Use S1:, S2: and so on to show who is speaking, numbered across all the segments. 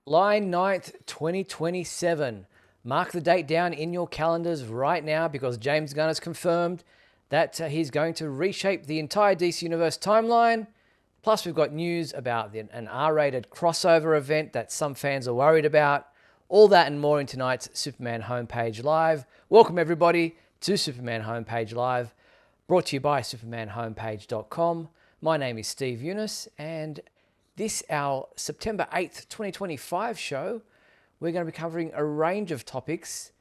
S1: July 9th, 2027. Mark the date down in your calendars right now because James Gunn has confirmed that he's going to reshape the entire DC Universe timeline. Plus, we've got news about an R-rated crossover event that some fans are worried about. All that and more in tonight's Superman Homepage Live. Welcome, everybody, to Superman Homepage Live, brought to you by supermanhomepage.com. My name is Steve Eunice, and this, our September 8th, 2025 show, we're going to be covering a range of topics,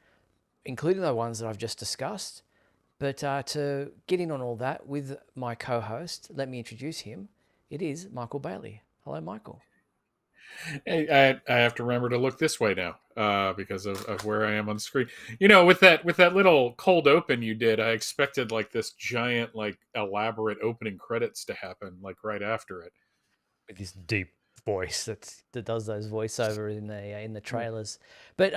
S1: including the ones that I've just discussed. But to get in on all that with my co-host, let me introduce him. It is Michael Bailey. Hello, Michael.
S2: Hey, I have to remember to look this way now because of where I am on the screen. You know, with that little cold open you did, I expected like this giant, like elaborate opening credits to happen like right after it.
S1: With this deep voice that does those voiceover in the
S2: Hmm.
S1: trailers. But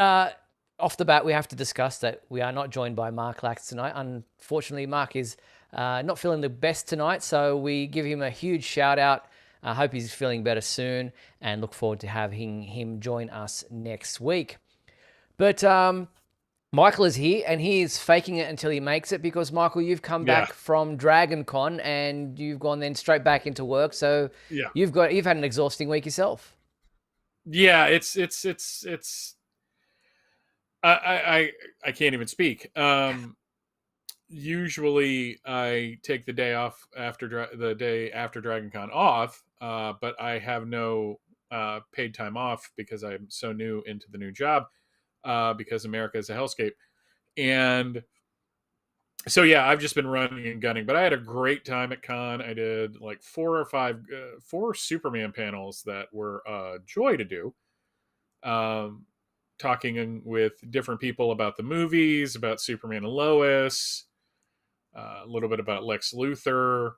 S1: off the bat, we have to discuss that we are not joined by Mark Lax tonight. Unfortunately, Mark is not feeling the best tonight, so we give him a huge shout out. I hope he's feeling better soon and look forward to having him join us next week. But Michael is here and he is faking it until he makes it because, Michael, you've come
S2: Yeah,
S1: back from Dragon Con and you've gone then straight back into work. So
S2: yeah,
S1: you've had an exhausting week yourself.
S2: yeah. It's. I can't even speak. Usually I take the day off after the day after Dragon Con off, but I have no paid time off because I'm so new into the new job. Because America is a hellscape. And so, yeah, I've just been running and gunning, but I had a great time at con. I did like four Superman panels that were a joy to do. Um, Talking with different people about the movies, about Superman and Lois, a little bit about Lex Luthor,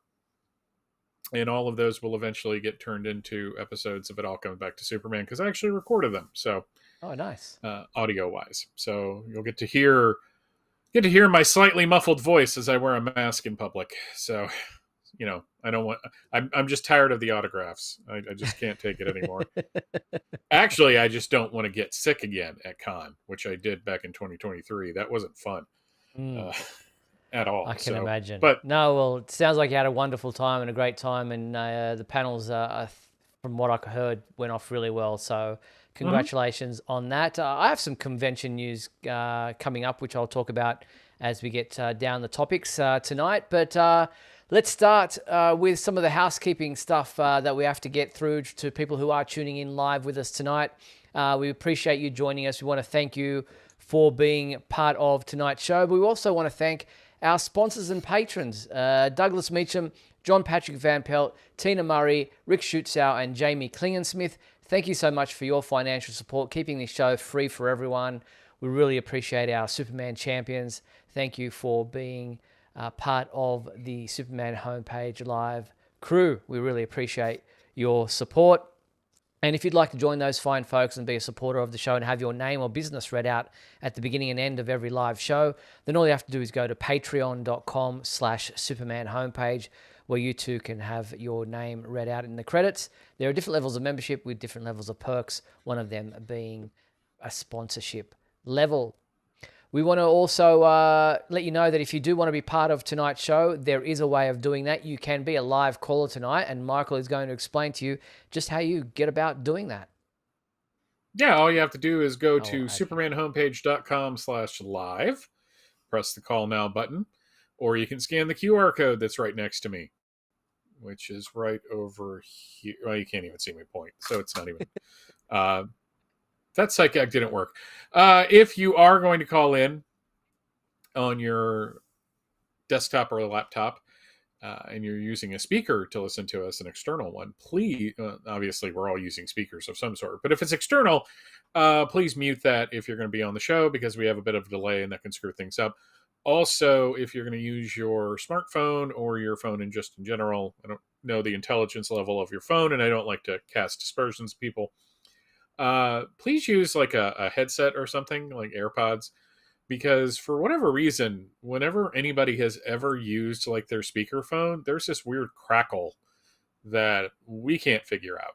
S2: and all of those will eventually get turned into episodes of It All Comes Back to Superman because I actually recorded them. So,
S1: Oh, nice.
S2: audio wise, so you'll get to hear my slightly muffled voice as I wear a mask in public. So, I don't want. I'm just tired of the autographs. I just can't take it anymore. Actually, I just don't want to get sick again at con, which I did back in 2023. That wasn't fun
S1: Mm,
S2: uh, at all.
S1: I can
S2: So,
S1: imagine.
S2: but
S1: No, well, it sounds like you had a wonderful time and a great time, and the panels, from what I heard, went off really well. So,
S2: mhm.
S1: congratulations on that. I have some convention news coming up, which I'll talk about as we get down the topics tonight. But let's start with some of the housekeeping stuff that we have to get through to people who are tuning in live with us tonight. We appreciate you joining us. We want to thank you for being part of tonight's show. But we also want to thank our sponsors and patrons, Douglas Meacham, John Patrick Van Pelt, Tina Murray, Rick Schutzau, and Jamie Klingensmith. Thank you so much for your financial support, keeping this show free for everyone. We really appreciate our Superman champions. Thank you for being part of the Superman Homepage Live crew. We really appreciate your support. And if you'd like to join those fine folks and be a supporter of the show and have your name or business read out at the beginning and end of every live show, then all you have to do is go to patreon.com/Superman homepage, where you too can have your name read out in the credits. There are different levels of membership with different levels of perks, one of them being a sponsorship level. We want to also let you know that if you do want to be part of tonight's show, there is a way of doing that. You can be a live caller tonight, and Michael is going to explain to you just how you get about doing that.
S2: Yeah, all you have to do is go
S1: I'll
S2: to
S1: add here.
S2: supermanhomepage.com/live, press the call now button, or you can scan the QR code that's right next to me, which is right over here. Well, you can't even see me point, so it's not even. Uh, that psych gag didn't work. If you are going to call in on your desktop or laptop, and you're using a speaker to listen to us, an external one, please, obviously we're all using speakers of some sort, but if it's external, please mute that if you're going to be on the show because we have a bit of a delay and that can screw things up. Also, if you're going to use your smartphone or your phone in general, I don't know the intelligence level of your phone and I don't like to cast dispersions people. Please use like a headset or something like AirPods because for whatever reason, whenever anybody has ever used like their speakerphone, there's this weird crackle that we can't figure out.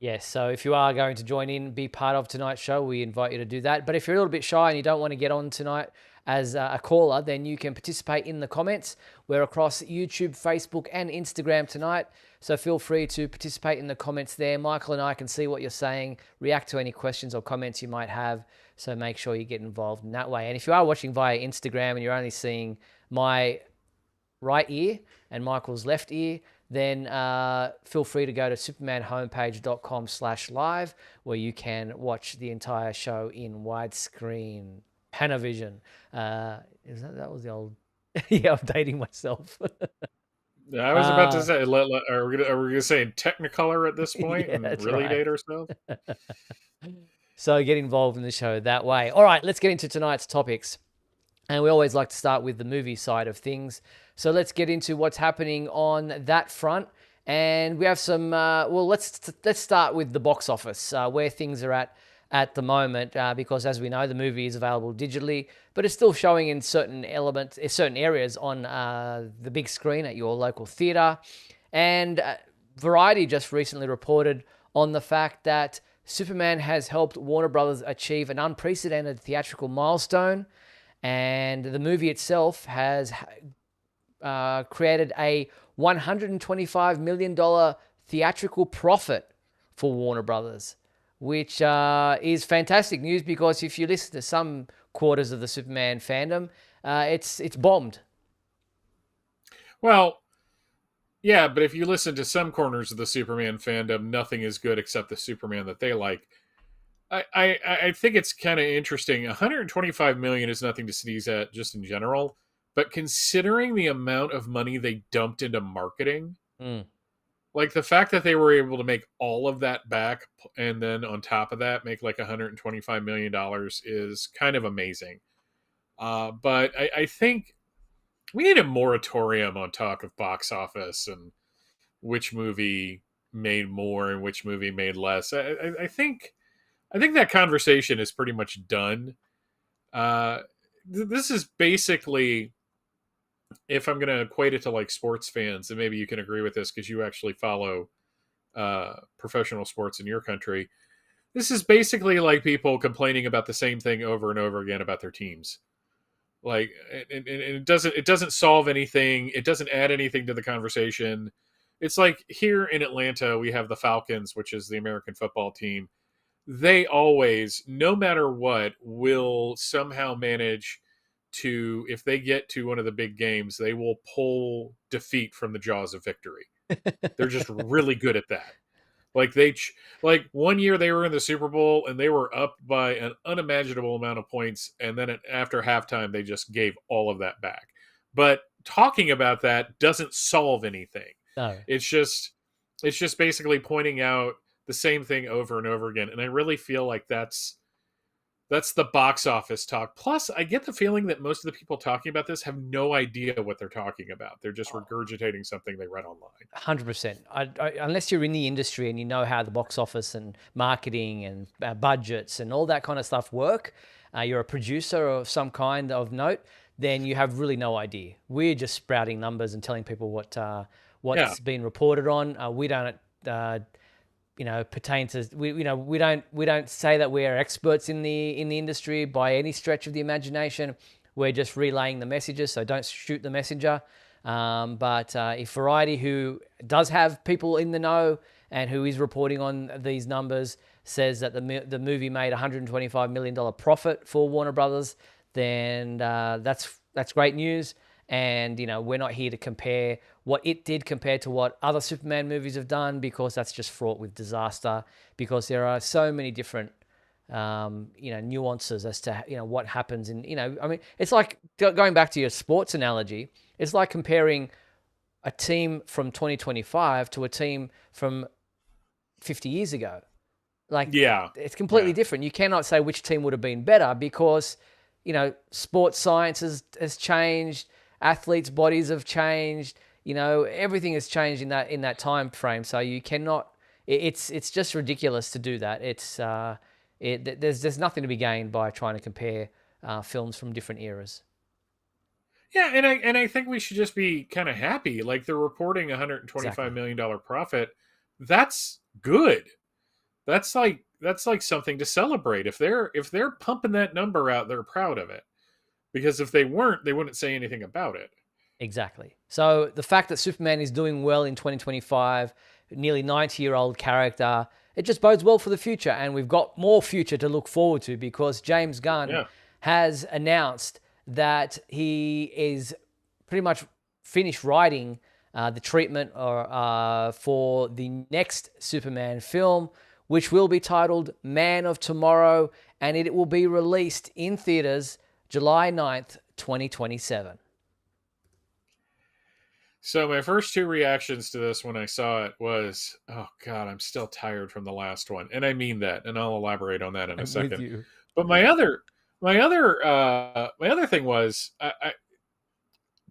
S1: Yes, so if you are going to join in, be part of tonight's show, we invite you to do that. But if you're a little bit shy and you don't want to get on tonight as a caller, then you can participate in the comments. We're across YouTube, Facebook, and Instagram tonight. So feel free to participate in the comments there. Michael and I can see what you're saying, react to any questions or comments you might have. So make sure you get involved in that way. And if you are watching via Instagram and you're only seeing my right ear and Michael's left ear, then feel free to go to supermanhomepage.com/live, where you can watch the entire show in widescreen Panavision. That was the old yeah, I'm dating myself.
S2: I was about to say, are we gonna say in Technicolor at this point
S1: Yeah,
S2: and
S1: that's
S2: really
S1: right.
S2: date ourselves?
S1: So get involved in the show that way. All right, let's get into tonight's topics. And we always like to start with the movie side of things. So let's get into what's happening on that front. And we have some, let's start with the box office, where things are at the moment, because as we know, the movie is available digitally, but it's still showing in certain elements, in certain areas on the big screen at your local theater. And Variety just recently reported on the fact that Superman has helped Warner Brothers achieve an unprecedented theatrical milestone, and the movie itself has created a $125 million theatrical profit for Warner Brothers, which is fantastic news, because if you listen to some quarters of the Superman fandom, it's bombed.
S2: Well, yeah, but if you listen to some corners of the Superman fandom, nothing is good except the Superman that they like. I think it's kind of interesting. 125 million is nothing to sneeze at, just in general. But considering the amount of money they dumped into marketing,
S1: Mm.
S2: like the fact that they were able to make all of that back, and then on top of that make like 125 million dollars, is kind of amazing. But I think we need a moratorium on talk of box office and which movie made more and which movie made less. I think that conversation is pretty much done. Uh, this is basically, if I'm going to equate it to like sports fans, and maybe you can agree with this because you actually follow professional sports in your country. This is basically like people complaining about the same thing over and over again about their teams. Like, and it doesn't solve anything. It doesn't add anything to the conversation. It's like here in Atlanta, we have the Falcons, which is the American football team. They always, no matter what, will somehow manage to, if they get to one of the big games, they will pull defeat from the jaws of victory. They're just really good at that. Like like one year they were in the Super Bowl and they were up by an unimaginable amount of points, and then after halftime they just gave all of that back. But talking about that doesn't solve anything.
S1: No.
S2: It's just basically pointing out the same thing over and over again. And I really feel like that's the box office talk. Plus, I get the feeling that most of the people talking about this have no idea what they're talking about. They're just regurgitating something they read online.
S1: 100%. Unless you're in the industry and you know how the box office and marketing and budgets and all that kind of stuff work, you're a producer of some kind of note, then you have really no idea. We're just sprouting numbers and telling people what's been reported on. We don't, pertain to we don't say that we are experts in the industry by any stretch of the imagination. We're just relaying the messages, so don't shoot the messenger. But if Variety, who does have people in the know and who is reporting on these numbers, says that the movie made $125 million profit for Warner Brothers, then that's great news. And, we're not here to compare what it did compared to what other Superman movies have done, because that's just fraught with disaster, because there are so many different nuances as to, what happens in, I mean, it's like going back to your sports analogy. It's like comparing a team from 2025 to a team from 50 years ago. Like,
S2: Yeah.
S1: it's completely different. You cannot say which team would have been better, because, sports science has changed, athletes' bodies have changed, everything has changed in that time frame. So you cannot. It's just ridiculous to do that. There's nothing to be gained by trying to compare films from different eras.
S2: Yeah, and I think we should just be kind of happy. Like, they're reporting $125
S1: Exactly.
S2: million profit. That's good. that's like something to celebrate. If they're pumping that number out, they're proud of it. Because if they weren't, they wouldn't say anything about it.
S1: Exactly. So the fact that Superman is doing well in 2025, nearly 90-year-old character, it just bodes well for the future. And we've got more future to look forward to because James Gunn
S2: Yeah.
S1: has announced that he is pretty much finished writing the treatment for the next Superman film, which will be titled Man of Tomorrow, and it will be released in theaters July 9th, 2027.
S2: So my first two reactions to this when I saw it was, "Oh God, I'm still tired from the last one," and I mean that, and I'll elaborate on that in a
S1: I'm with
S2: second.
S1: you.
S2: But my other thing was,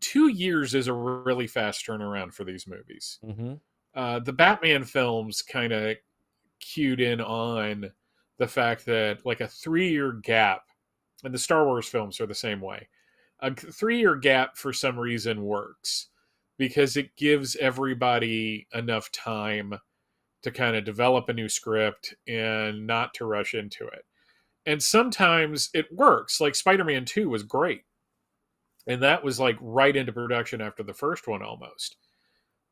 S2: 2 years is a really fast turnaround for these movies.
S1: Mm-hmm.
S2: The Batman films kind of cued in on the fact that like a 3 year gap, and the Star Wars films are the same way. A 3 year gap for some reason works because it gives everybody enough time to kind of develop a new script and not to rush into it. And sometimes it works. Like Spider-Man 2 was great. And that was like right into production after the first one almost.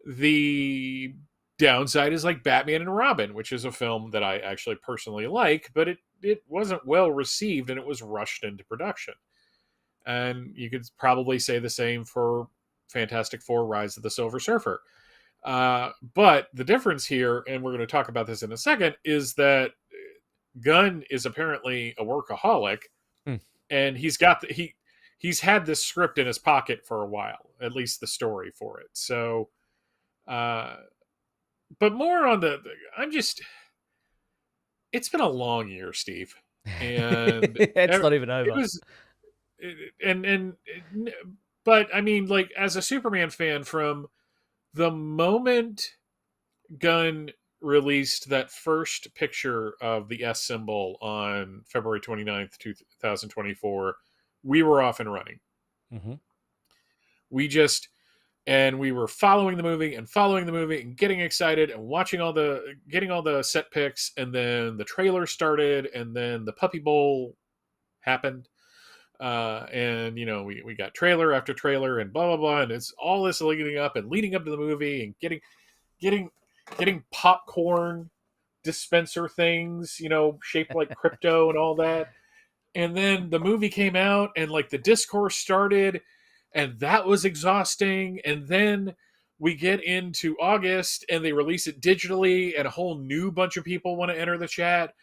S2: The downside is like Batman and Robin, which is a film that I actually personally like, but it wasn't well received and it was rushed into production. And you could probably say the same for Fantastic Four: Rise of the Silver Surfer. But the difference here, and we're going to talk about this in a second, is that Gunn is apparently a workaholic,
S1: Hmm.
S2: and he's had this script in his pocket for a while, at least the story for it. So, but more on I'm just. It's been a long year, Steve, and
S1: It's not even
S2: it
S1: over.
S2: was, and but I mean, like as a Superman fan, from the moment Gunn released that first picture of the S symbol on February 29th, 2024, we were off and running.
S1: Mm-hmm.
S2: We just, and we were following the movie and getting excited and getting all the set pics, and then the trailer started, and then the Puppy Bowl happened. And we got trailer after trailer and blah blah blah, and it's all this leading up to the movie, and getting popcorn dispenser things, shaped like crypto and all that. And then the movie came out, and like the discourse started, and that was exhausting. And then we get into August, and they release it digitally, and a whole new bunch of people want to enter the chat.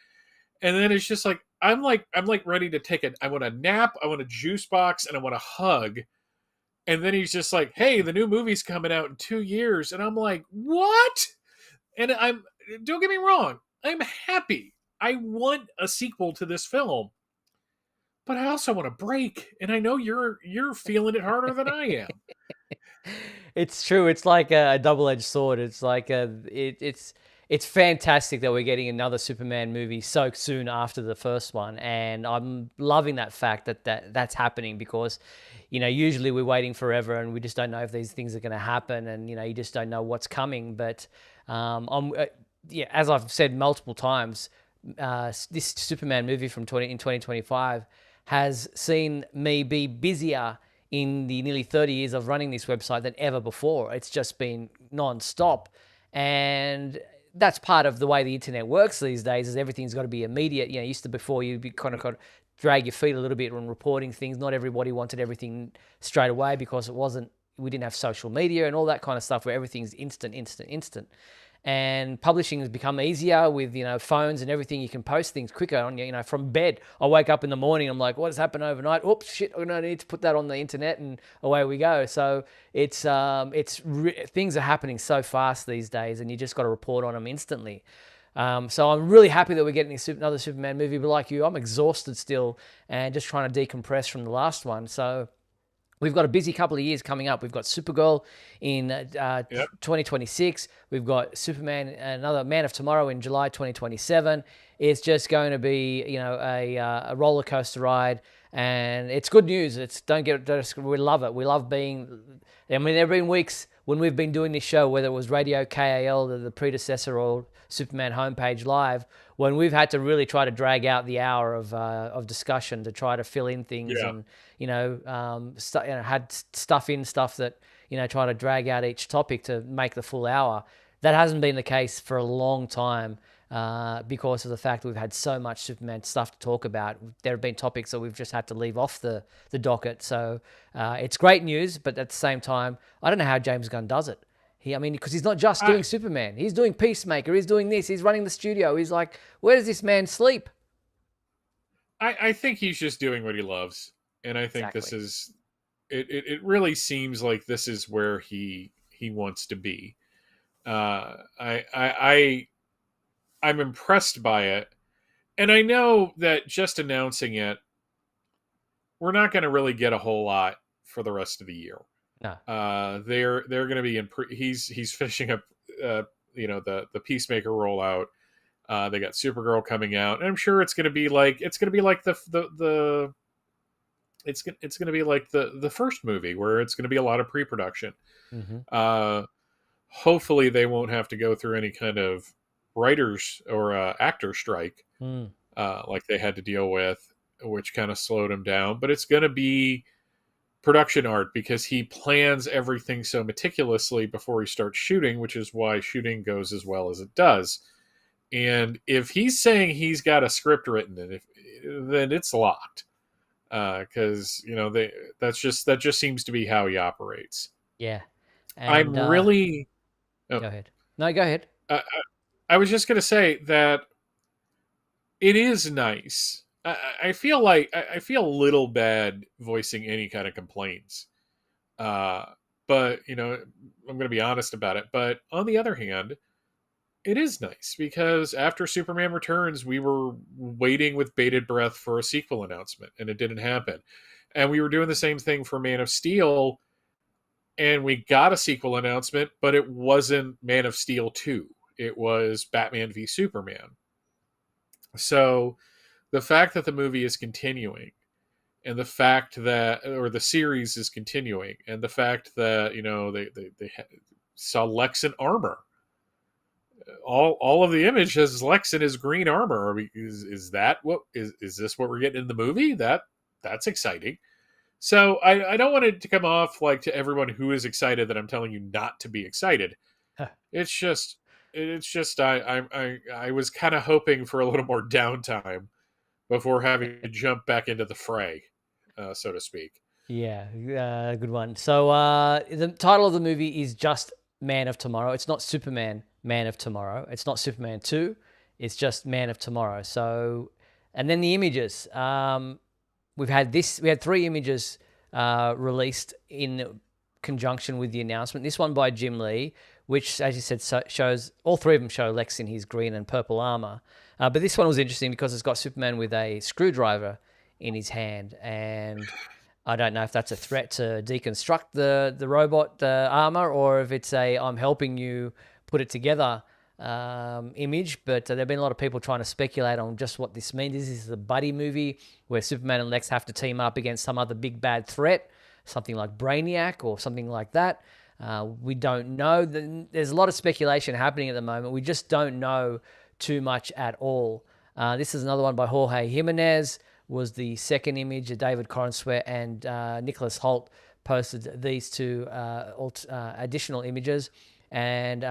S2: And then it's just like I'm like ready to take it. I want a nap, I want a juice box, and I want a hug. And then he's just like, "Hey, the new movie's coming out in 2 years," and I'm like, "What?" And don't get me wrong, I'm happy. I want a sequel to this film, but I also want a break, and I know you're feeling it harder than I am.
S1: It's true. It's like a double-edged sword. It's like it's fantastic that we're getting another Superman movie so soon after the first one, and I'm loving that fact that's happening because, usually we're waiting forever and we just don't know if these things are going to happen, and you just don't know what's coming. But yeah, as I've said multiple times, this Superman movie from 2025 has seen me be busier in the nearly 30 years of running this website than ever before. It's just been non-stop. And that's part of the way the internet works these days, is everything's got to be immediate. Used to before you'd be kind of drag your feet a little bit when reporting things. Not everybody wanted everything straight away because we didn't have social media and all that kind of stuff where everything's instant. And publishing has become easier with phones and everything. You can post things quicker on from bed. I wake up in the morning, I'm like, what has happened overnight? Oops, shit! I need to put that on the internet, and away we go. So things are happening so fast these days, and you just got to report on them instantly. So I'm really happy that we're getting another Superman movie. But like you, I'm exhausted still, and just trying to decompress from the last one. So we've got a busy couple of years coming up. We've got Supergirl in
S2: Yep.
S1: 2026. We've got Superman, another Man of Tomorrow in July 2027. It's just going to be, a roller coaster ride, and it's good news. We love it. We love being. I mean, there have been weeks when we've been doing this show, whether it was Radio KAL, the predecessor, or Superman Homepage Live, when we've had to really try to drag out the hour of discussion to try to fill in things,
S2: Yeah.
S1: and had stuff in stuff that try to drag out each topic to make the full hour. That hasn't been the case for a long time, because of the fact that we've had so much Superman stuff to talk about. There have been topics that we've just had to leave off the docket. So it's great news, but at the same time, I don't know how James Gunn does it. Because he's not just
S2: I,
S1: doing Superman. He's doing Peacemaker. He's doing this. He's running the studio. He's like, where does this man sleep?
S2: I think he's just doing what he loves, and I think this
S1: Exactly.
S2: is it really seems like this is where he wants to be. I'm impressed by it, and I know that just announcing it, we're not going to really get a whole lot for the rest of the year.
S1: No.
S2: They're going to be in. He's finishing up, the Peacemaker rollout. They got Supergirl coming out, and I'm sure it's going to be like the it's going to be like the first movie, where it's going to be a lot of pre-production.
S1: Mm-hmm.
S2: Hopefully they won't have to go through any kind of writers or actor strike,
S1: Mm.
S2: like they had to deal with, which kind of slowed him down. But it's going to be production art, because he plans everything so meticulously before he starts shooting, which is why shooting goes as well as it does. And if he's saying he's got a script written, then it's locked, because that just seems to be how he operates.
S1: Yeah.
S2: I'm
S1: And
S2: really. Oh,
S1: go ahead. No, go ahead.
S2: I, I was just going to say that it is nice. I feel like I feel a little bad voicing any kind of complaints, uh, but I'm going to be honest about it. But on the other hand, it is nice, because after Superman Returns, we were waiting with bated breath for a sequel announcement, and it didn't happen. And we were doing the same thing for Man of Steel, and we got a sequel announcement, but it wasn't Man of Steel 2. It was Batman v Superman. So the fact that the movie is continuing, and the fact that, or the series is continuing, and the fact that they saw Lex in armor, all of the image has Lex in his green armor. Is that what is this what we're getting in the movie? That's exciting. So I don't want it to come off like, to everyone who is excited, that I'm telling you not to be excited. It's just I was kind of hoping for a little more downtime before having to jump back into the fray, so to speak.
S1: Yeah, good one. So the title of the movie is just Man of Tomorrow. It's not Superman Man of Tomorrow. It's not Superman 2. It's just Man of Tomorrow. So, and then the images. We had 3 images released in conjunction with the announcement. This one by Jim Lee, which, as you said, shows, all 3 of them show Lex in his green and purple armor. But this one was interesting because it's got Superman with a screwdriver in his hand, and I don't know if that's a threat to deconstruct the robot armor, or if it's a I'm helping you put it together image. But there have been a lot of people trying to speculate on just what this means. This is a buddy movie where Superman and Lex have to team up against some other big bad threat, something like Brainiac or something like that. We don't know. There's a lot of speculation happening at the moment. We just don't know too much at all. This is another one by Jorge Jimenez, was the second image. David Corenswet and Nicholas Holt posted these 2 additional images. And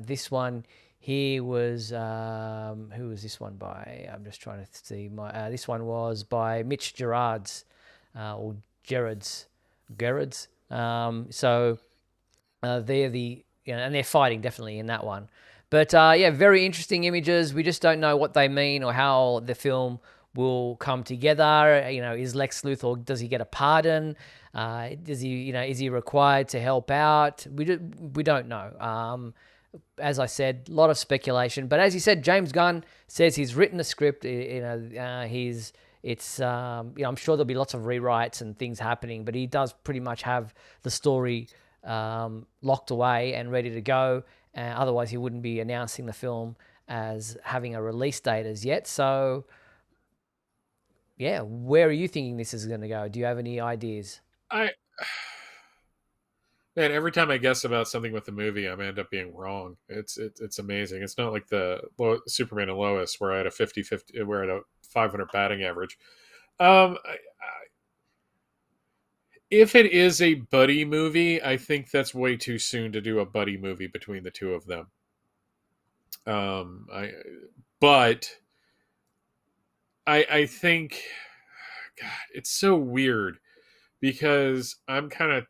S1: this one here was, who was this one by? I'm just trying to see. This one was by Mitch Gerards, or Gerards. So they're and they're fighting definitely in that one. But yeah, very interesting images. We just don't know what they mean or how the film will come together. Is Lex Luthor, does he get a pardon? Does he, is he required to help out? We don't know. As I said, a lot of speculation. But as you said, James Gunn says he's written a script. I'm sure there'll be lots of rewrites and things happening, but he does pretty much have the story locked away and ready to go. Otherwise, he wouldn't be announcing the film as having a release date as yet. So, yeah, where are you thinking this is going to go? Do you have any ideas?
S2: I Man, every time I guess about something with the movie, I end up being wrong. It's amazing. It's not like the Superman and Lois where I had a 50-50, where I had a 500 batting average. If it is a buddy movie, I think that's way too soon to do a buddy movie between the two of them. I but I think, God, it's so weird because I'm kind of,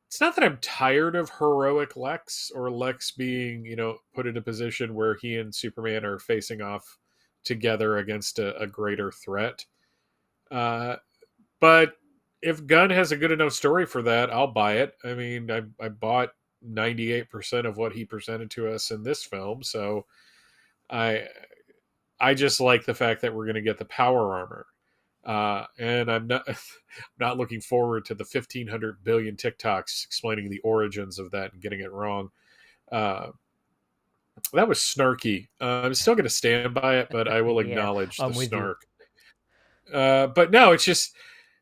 S2: it's not that I'm tired of heroic Lex or Lex being, put in a position where he and Superman are facing off together against a greater threat. Uh, but if Gunn has a good enough story for that, I'll buy it. I mean, I bought 98% of what he presented to us in this film, so I I just like the fact that we're going to get the power armor. And I'm not not looking forward to the 1,500 billion TikToks explaining the origins of that and getting it wrong. Uh, that was snarky. I'm still going to stand by it, but I will
S1: Yeah,
S2: acknowledge the
S1: I'm with you.
S2: snark. But no, it's just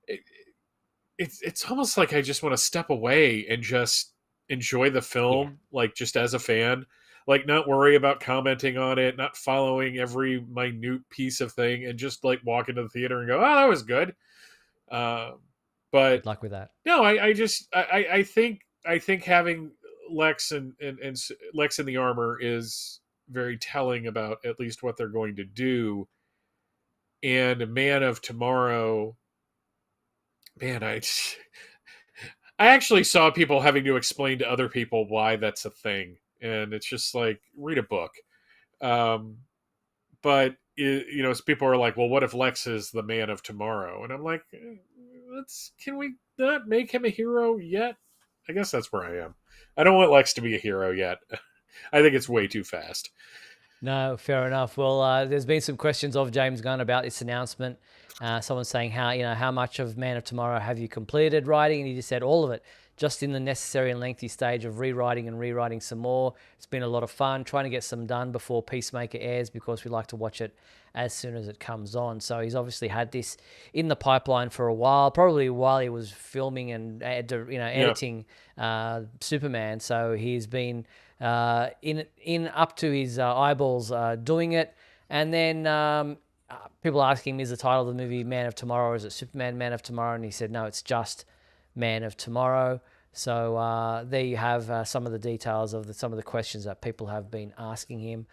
S2: it, it's almost like I just want to step away and just enjoy the
S1: Yeah.
S2: film, like just as a fan, like not worry about commenting on it, not following every minute piece of thing, and just like walk into the theater and go, "Oh, that was good." Uh, but
S1: Good luck with that.
S2: no, I think having Lex and Lex in the armor is very telling about at least what they're going to do. And Man of Tomorrow, man, I actually saw people having to explain to other people why that's a thing, and it's just like, read a book. Um, but people are like, well, what if Lex is the Man of Tomorrow? And I'm like, let's can we not make him a hero yet? I guess that's where I am. I don't want Lex to be a hero yet. I think it's way too fast.
S1: No, fair enough. Well, there's been some questions of James Gunn about this announcement. Someone saying how much of Man of Tomorrow have you completed writing, and he just said all of it, just in the necessary and lengthy stage of rewriting and rewriting some more. It's been a lot of fun trying to get some done before Peacemaker airs because we like to watch it as soon as it comes on. So he's obviously had this in the pipeline for a while, probably while he was filming and
S2: Yeah.
S1: editing Superman. So he's been in up to his eyeballs doing it. And then people asking him, is the title of the movie Man of Tomorrow, or is it Superman Man of Tomorrow? And he said, no, it's just Man of Tomorrow. So there you have some of the details of some of the questions that people have been asking him.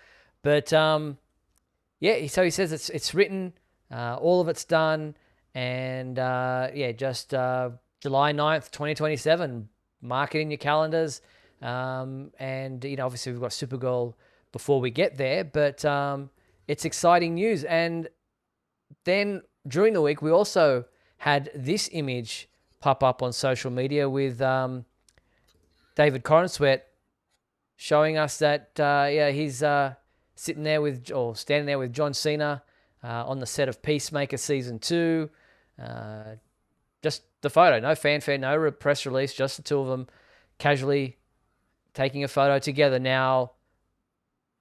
S1: But yeah, so he says it's written, all of it's done, and yeah, just July 9th, 2027. Mark it in your calendars. And obviously we've got Supergirl before we get there, but it's exciting news. And then during the week, we also had this image pop up on social media with David Corenswet showing us that yeah, he's sitting there with, or standing there with, John Cena on the set of Peacemaker season 2. Just the photo, no fanfare, no press release, just the two of them casually taking a photo together. Now,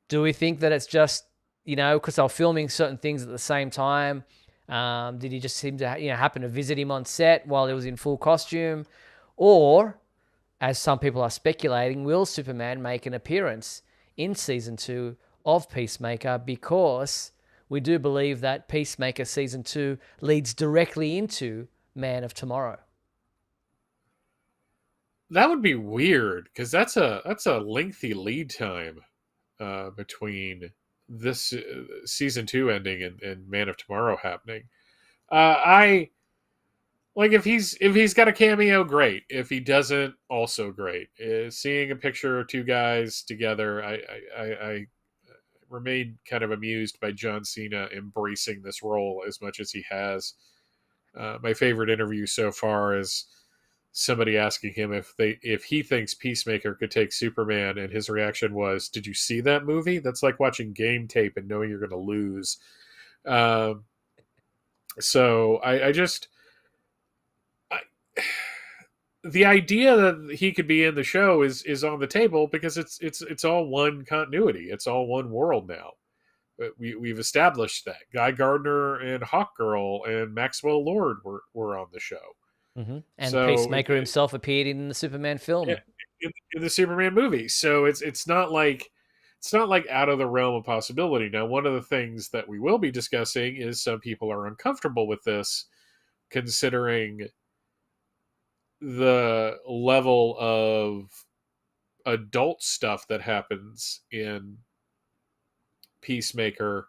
S1: do we think that it's just, because they're filming certain things at the same time? Did he just seem to happen to visit him on set while he was in full costume? Or, as some people are speculating, will Superman make an appearance in season 2 of Peacemaker? Because we do believe that Peacemaker season 2 leads directly into Man of Tomorrow.
S2: That would be weird because that's a lengthy lead time between this season 2 ending and Man of Tomorrow happening. I like, if he's got a cameo, great. If he doesn't, also great. Seeing a picture of two guys together, I remain kind of amused by John Cena embracing this role as much as he has. My favorite interview so far is somebody asking him if he thinks Peacemaker could take Superman, and his reaction was, "Did you see that movie? That's like watching game tape and knowing you're going to lose." Um, so I just I, the idea that he could be in the show is on the table because it's all one continuity. It's all one world now. We've established that Guy Gardner and Hawkgirl and Maxwell Lord were on the show.
S1: And
S2: So
S1: Peacemaker himself appeared in the Superman film.
S2: in the Superman movie. So it's not like out of the realm of possibility. Now, one of the things that we will be discussing is some people are uncomfortable with this, considering the level of adult stuff that happens in Peacemaker.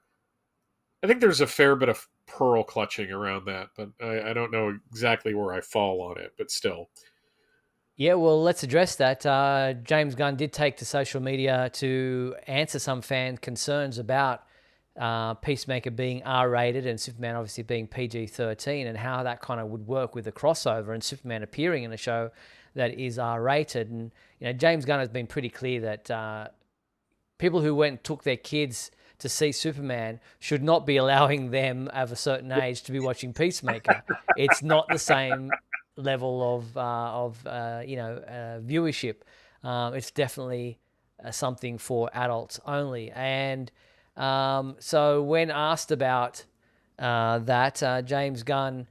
S2: I think there's a fair bit of pearl clutching around that, but I don't know exactly where I fall on it, but still.
S1: Yeah, well, let's address that. James Gunn did take to social media to answer some fan concerns about Peacemaker being R-rated and Superman obviously being PG-13, and how that kind of would work with the crossover and Superman appearing in a show that is R-rated. And James Gunn has been pretty clear that people who went and took their kids to see Superman should not be allowing them of a certain age to be watching Peacemaker. It's not the same level of viewership. It's definitely something for adults only. And so when asked about that, James Gunn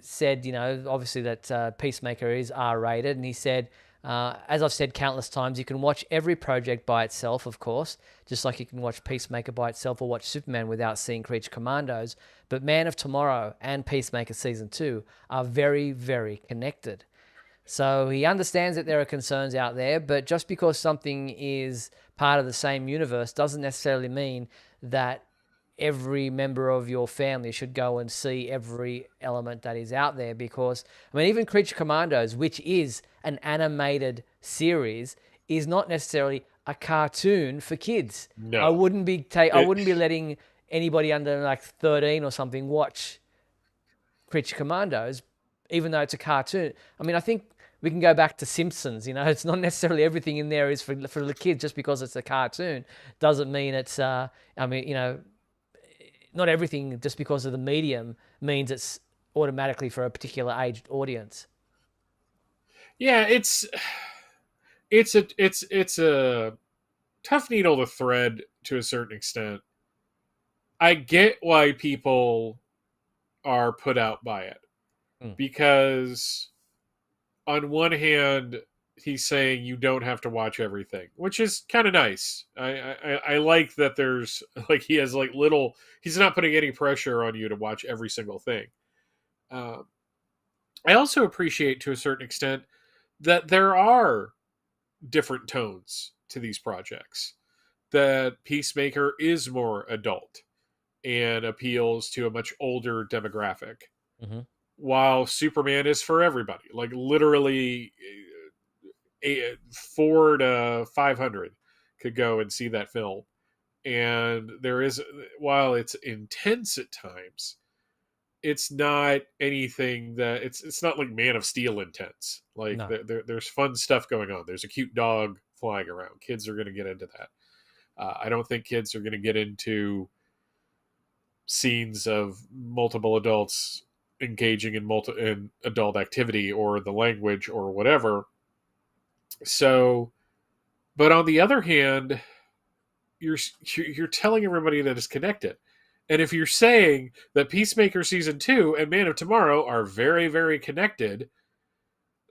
S1: said, obviously that Peacemaker is R-rated, and he said, as I've said countless times, you can watch every project by itself, of course, just like you can watch Peacemaker by itself or watch Superman without seeing Creature Commandos. But Man of Tomorrow and Peacemaker Season 2 are very, very connected. So he understands that there are concerns out there, but just because something is part of the same universe doesn't necessarily mean that every member of your family should go and see every element that is out there. Because even Creature Commandos, which is an animated series, is not necessarily a cartoon for kids. I
S2: No.
S1: wouldn't be I wouldn't be letting anybody under like 13 or something watch Creature Commandos, even though it's a cartoon. I think we can go back to Simpsons. It's not necessarily everything in there is for the kids. Just because it's a cartoon doesn't mean it's not everything just because of the medium means it's automatically for a particular aged audience.
S2: Yeah, it's a tough needle to thread to a certain extent. I get why people are put out by it,
S1: Mm.
S2: because on one hand he's saying you don't have to watch everything, which is kind of nice. I like that there's like he has like little. He's not putting any pressure on you to watch every single thing. Um, I also appreciate to a certain extent that there are different tones to these projects. That Peacemaker is more adult and appeals to a much older demographic,
S1: Mm-hmm.
S2: while Superman is for everybody. Like literally, 4 to 500 could go and see that film. And there is, while it's intense at times, it's not anything that it's not like Man of Steel intense. Like
S1: No.
S2: there's fun stuff going on. There's a cute dog flying around. Kids are going to get into that. I don't think kids are going to get into scenes of multiple adults engaging in adult activity or the language or whatever. So, but on the other hand, you're telling everybody that it's connected. And if you're saying that Peacemaker season 2 and Man of Tomorrow are very, very connected,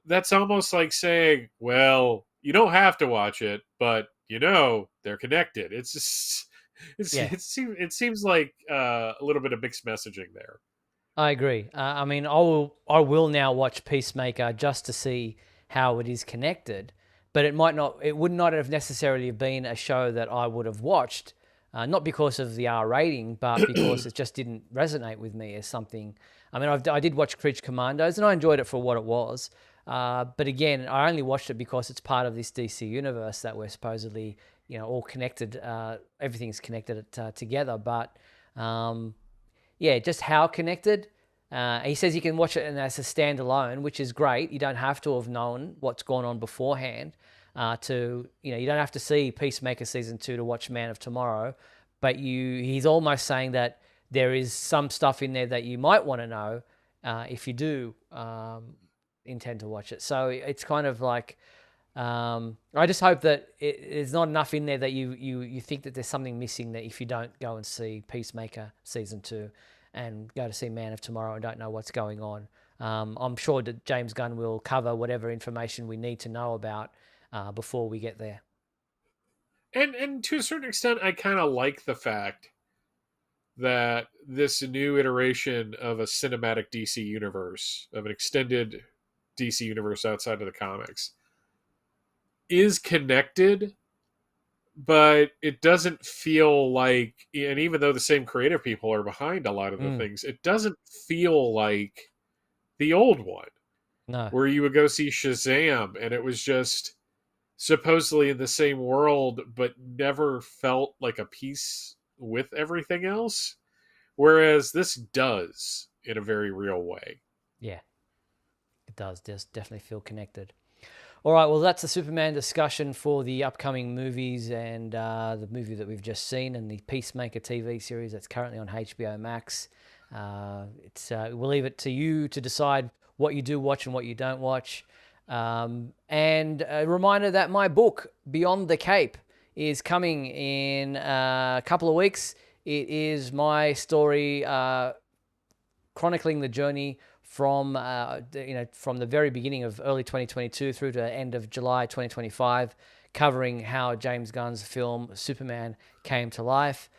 S2: that's almost like saying, well, you don't have to watch it, but they're connected. It's just
S1: Yeah,
S2: it seems like a little bit of mixed messaging there.
S1: I agree. I will now watch Peacemaker just to see how it is connected, but it would not have necessarily been a show that I would have watched, not because of the R rating, but because it just didn't resonate with me as something. I did watch Creature Commandos and I enjoyed it for what it was, but again, I only watched it because it's part of this DC universe that we're supposedly all connected. Everything's connected together, but. Yeah, just how connected. He says you can watch it as a standalone, which is great. You don't have to have known what's gone on beforehand. You don't have to see Peacemaker season 2 to watch Man of Tomorrow. But he's almost saying that there is some stuff in there that you might want to know if you do intend to watch it. So it's kind of like I just hope that there's not enough in there that you think that there's something missing, that if you don't go and see Peacemaker season 2 and go to see Man of Tomorrow and don't know what's going on, I'm sure that James Gunn will cover whatever information we need to know about before we get there.
S2: And to a certain extent, I kind of like the fact that this new iteration of a cinematic DC universe, of an extended DC universe outside of the comics, is connected, but it doesn't feel like, and even though the same creative people are behind a lot of the things, it doesn't feel like the old one.
S1: No.
S2: Where you would go see Shazam and it was just supposedly in the same world, but never felt like a piece with everything else. Whereas this does in a very real way.
S1: Yeah, it does. Definitely feel connected. All right, well, that's the Superman discussion for the upcoming movies and the movie that we've just seen and the Peacemaker TV series that's currently on HBO Max. We'll leave it to you to decide what you do watch and what you don't watch. And a reminder that my book, Beyond the Cape, is coming in a couple of weeks. It is my story chronicling the journey from the very beginning of early 2022 through to the end of July 2025, covering how James Gunn's film Superman came to life,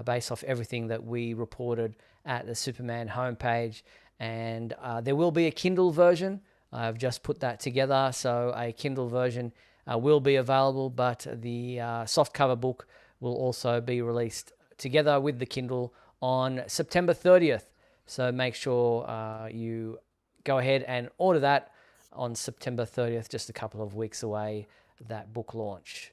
S1: based off everything that we reported at the Superman homepage. And there will be a Kindle version. I've just put that together, so a Kindle version will be available, but the softcover book will also be released together with the Kindle on September 30th. So make sure you go ahead and order that on September 30th, just a couple of weeks away, that book launch.